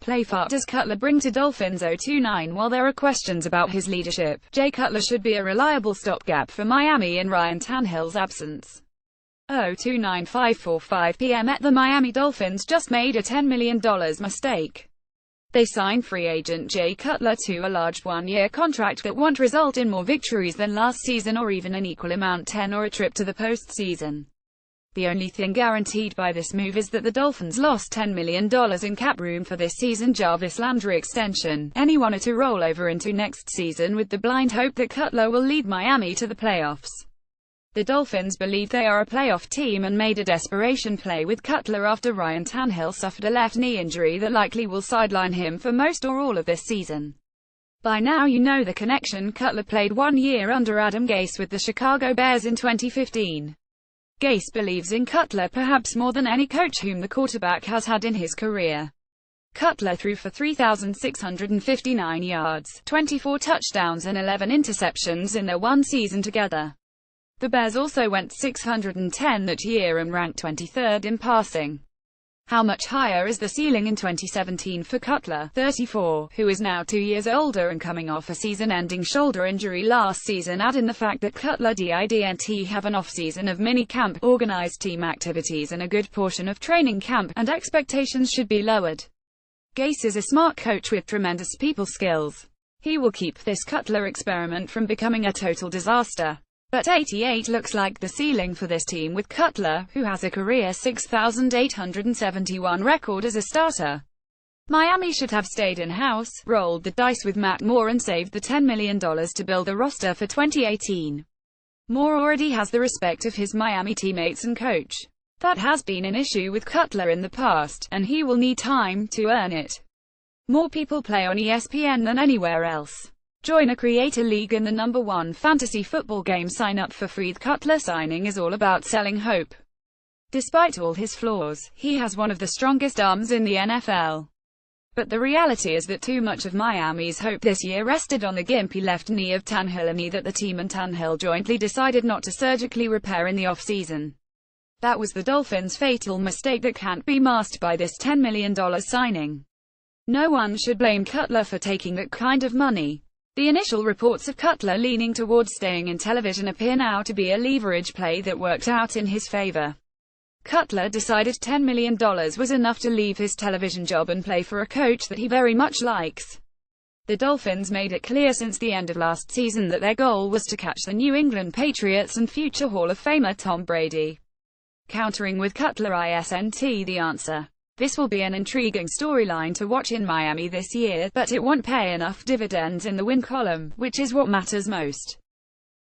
play far does Cutler bring to Dolphins 029? While there are questions about his leadership, Jay Cutler should be a reliable stopgap for Miami in Ryan Tannehill's absence. 029:545 p.m. at the Miami Dolphins just made a $10 million mistake. They signed free agent Jay Cutler to a large one-year contract that won't result in more victories than last season or even an equal amount 10 or a trip to the postseason. The only thing guaranteed by this move is that the Dolphins lost $10 million in cap room for this season Jarvis Landry extension. Anyone to roll over into next season with the blind hope that Cutler will lead Miami to the playoffs. The Dolphins believe they are a playoff team and made a desperation play with Cutler after Ryan Tannehill suffered a left knee injury that likely will sideline him for most or all of this season. By now you know the connection. Cutler played 1 year under Adam Gase with the Chicago Bears in 2015. Gase believes in Cutler perhaps more than any coach whom the quarterback has had in his career. Cutler threw for 3,659 yards, 24 touchdowns and 11 interceptions in their one season together. The Bears also went 610 that year and ranked 23rd in passing. How much higher is the ceiling in 2017 for Cutler, 34, who is now 2 years older and coming off a season-ending shoulder injury last season? Add in the fact that Cutler didn't have an off-season of mini-camp, organized team activities and a good portion of training camp, and expectations should be lowered. Gase is a smart coach with tremendous people skills. He will keep this Cutler experiment from becoming a total disaster. But 88 looks like the ceiling for this team with Cutler, who has a career 6,871 record as a starter. Miami should have stayed in-house, rolled the dice with Matt Moore and saved the $10 million to build a roster for 2018. Moore already has the respect of his Miami teammates and coach. That has been an issue with Cutler in the past, and he will need time to earn it. More people play on ESPN than anywhere else. Join a creator league in the #1 fantasy football game. Sign up for free. The Cutler signing is all about selling hope. Despite all his flaws, he has one of the strongest arms in the NFL. But the reality is that too much of Miami's hope this year rested on the gimpy left knee of Tannehill, a knee that the team and Tannehill jointly decided not to surgically repair in the offseason. That was the Dolphins' fatal mistake that can't be masked by this $10 million signing. No one should blame Cutler for taking that kind of money. The initial reports of Cutler leaning towards staying in television appear now to be a leverage play that worked out in his favor. Cutler decided $10 million was enough to leave his television job and play for a coach that he very much likes. The Dolphins made it clear since the end of last season that their goal was to catch the New England Patriots and future Hall of Famer Tom Brady. Countering with Cutler isn't the answer. This will be an intriguing storyline to watch in Miami this year, but it won't pay enough dividends in the win column, which is what matters most.